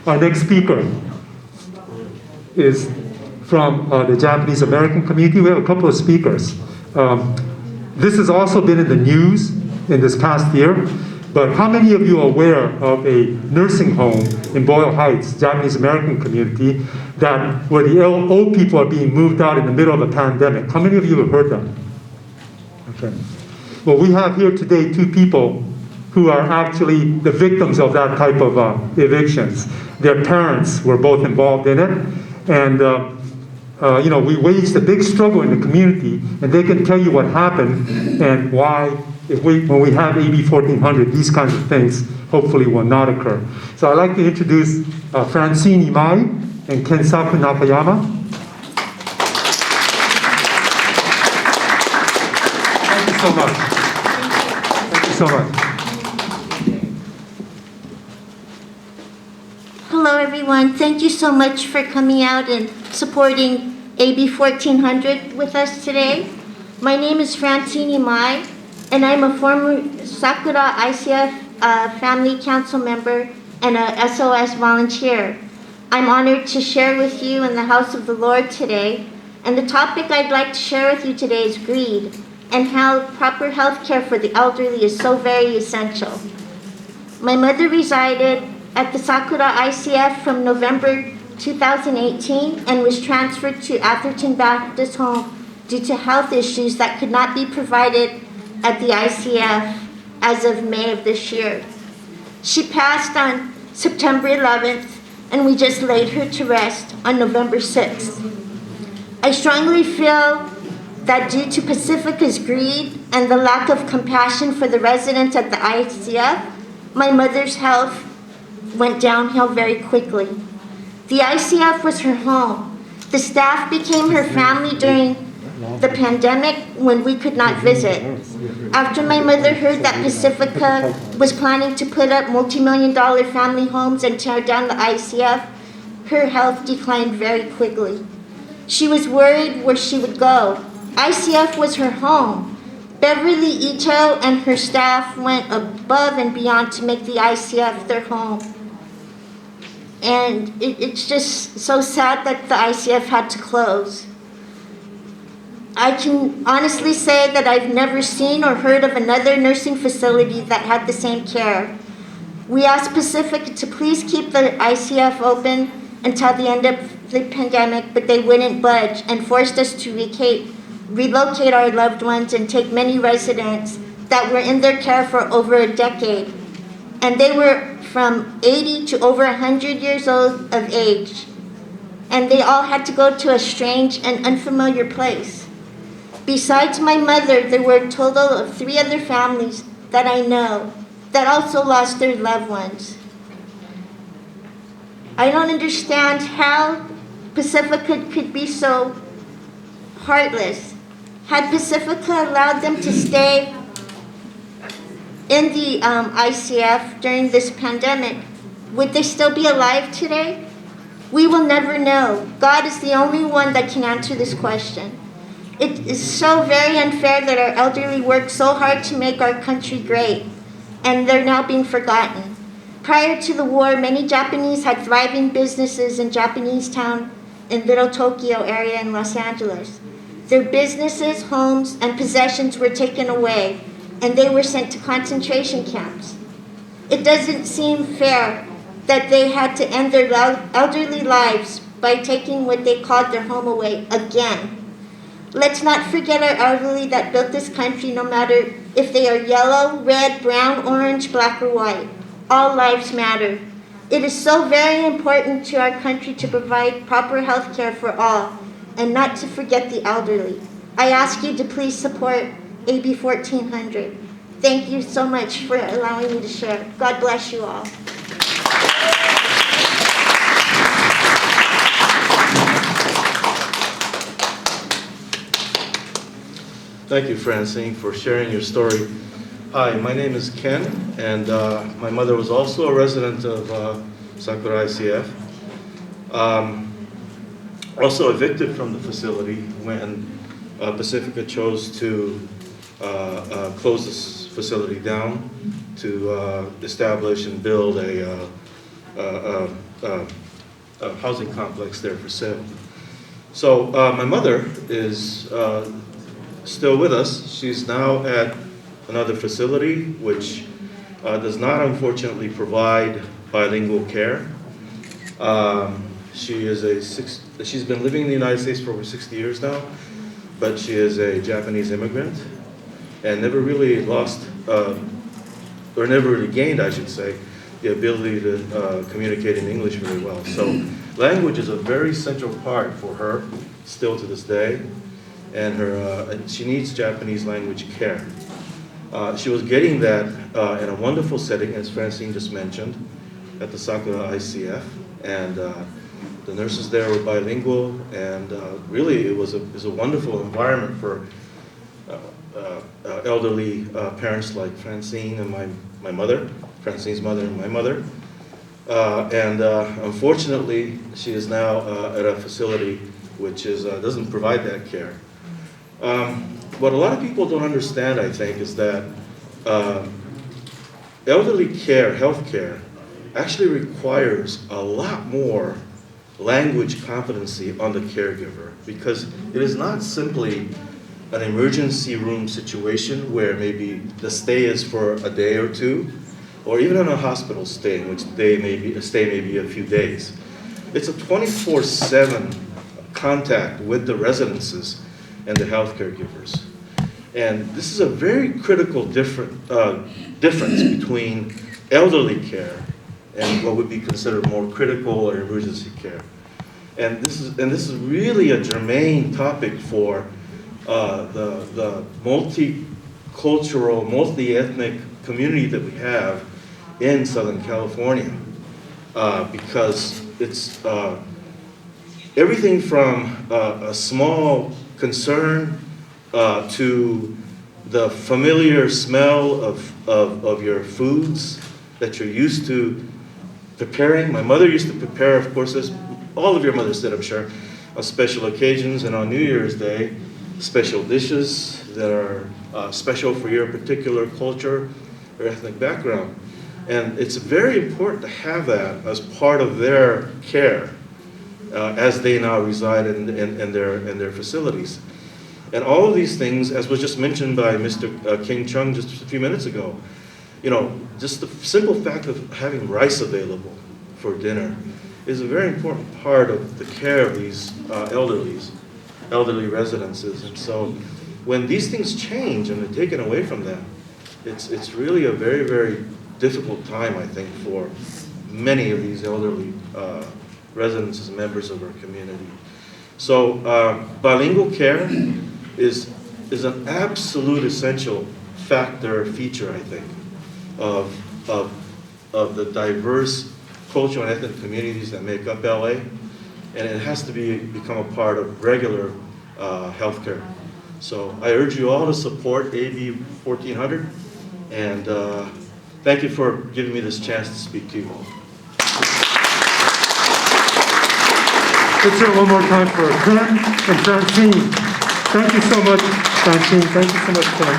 Our next speaker is from the Japanese American community. We have a couple of speakers. This has also been in the news in this past year, but how many of you are aware of a nursing home in Boyle Heights, Japanese American community, where the old people are being moved out in the middle of a pandemic? How many of you have heard that? Okay. Well, we have here today two people who are actually the victims of that type of evictions. Their parents were both involved in it, and we waged a big struggle in the community, and they can tell you what happened and why, when we have AB 1400, these kinds of things hopefully will not occur. So I'd like to introduce Francine Imai and Kensaku Nakayama. Thank you so much. Thank you so much. Hello everyone, thank you so much for coming out and supporting AB 1400 with us today. My name is Francine Imai, and I'm a former Sakura ICF Family Council member and a SOS volunteer. I'm honored to share with you in the house of the Lord today, and the topic I'd like to share with you today is greed and how proper health care for the elderly is so very essential. My mother resided at the Sakura ICF from November 2018 and was transferred to Atherton Baptist Home due to health issues that could not be provided at the ICF as of May of this year. She passed on September 11th, and we just laid her to rest on November 6th. I strongly feel that due to Pacifica's greed and the lack of compassion for the residents at the ICF, my mother's health went downhill very quickly. The ICF was her home. The staff became her family during the pandemic when we could not visit. After my mother heard that Pacifica was planning to put up multi-million-dollar family homes and tear down the ICF, her health declined very quickly. She was worried where she would go. ICF was her home. Beverly Ito and her staff went above and beyond to make the ICF their home. And it's just so sad that the ICF had to close. I can honestly say that I've never seen or heard of another nursing facility that had the same care. We asked Pacific to please keep the ICF open until the end of the pandemic, but they wouldn't budge and forced us to relocate our loved ones and take many residents that were in their care for over a decade. And they were from 80 to over 100 years old of age. And they all had to go to a strange and unfamiliar place. Besides my mother, there were a total of 3 other families that I know that also lost their loved ones. I don't understand how Pacifica could be so heartless. Had Pacifica allowed them to stay in the ICF during this pandemic, would they still be alive today? We will never know. God is the only one that can answer this question. It is so very unfair that our elderly work so hard to make our country great, and they're now being forgotten. Prior to the war, many Japanese had thriving businesses in Japanese town in Little Tokyo area in Los Angeles. Their businesses, homes, and possessions were taken away, and they were sent to concentration camps. It doesn't seem fair that they had to end their elderly lives by taking what they called their home away again. Let's not forget our elderly that built this country, no matter if they are yellow, red, brown, orange, black, or white. All lives matter. It is so very important to our country to provide proper health care for all, and not to forget the elderly. I ask you to please support AB 1400. Thank you so much for allowing me to share. God bless you all. Thank you, Francine, for sharing your story. Hi, my name is Ken, and my mother was also a resident of Sakura ICF. Also evicted from the facility when Pacifica chose to close this facility down to establish and build a housing complex there for sale. So my mother is still with us. She's now at another facility which does not unfortunately provide bilingual care. She's been living in the United States for over 60 years now, but she is a Japanese immigrant and never really lost, or never really gained, I should say, the ability to communicate in English very well. So language is a very central part for her, still to this day, and and she needs Japanese language care. She was getting that in a wonderful setting, as Francine just mentioned, at the Sakura ICF, and the nurses there were bilingual, and really it was a wonderful environment for elderly parents like Francine and my mother, Francine's mother and my mother. Unfortunately, she is now at a facility which doesn't provide that care. What a lot of people don't understand, I think, is that elderly care, health care, actually requires a lot more language competency on the caregiver, because it is not simply an emergency room situation where maybe the stay is for a day or two, or even on a hospital stay, in which a stay may be a few days. It's a 24/7 contact with the residences and the health caregivers. And this is a very critical difference between elderly care and what would be considered more critical or emergency care. And this is really a germane topic for the multicultural, multi-ethnic community that we have in Southern California, because it's everything from a small concern to the familiar smell of your foods that you're used to preparing. My mother used to prepare, of course, as all of your mothers did, I'm sure, on special occasions and on New Year's Day, special dishes that are special for your particular culture or ethnic background. And it's very important to have that as part of their care as they now reside in their facilities. And all of these things, as was just mentioned by Mr. King Chung just a few minutes ago, just the simple fact of having rice available for dinner is a very important part of the care of these elderly residences. And so when these things change and they're taken away from them, it's really a very, very difficult time, I think, for many of these elderly residents and members of our community. So bilingual care is an absolute essential feature, I think, of the diverse cultural and ethnic communities that make up LA, and it has to become a part of regular healthcare. So I urge you all to support AB 1400, and thank you for giving me this chance to speak to you all. Let's hear it one more time for Ken and Francine. Thank you so much, Francine. Thank you so much, Ken.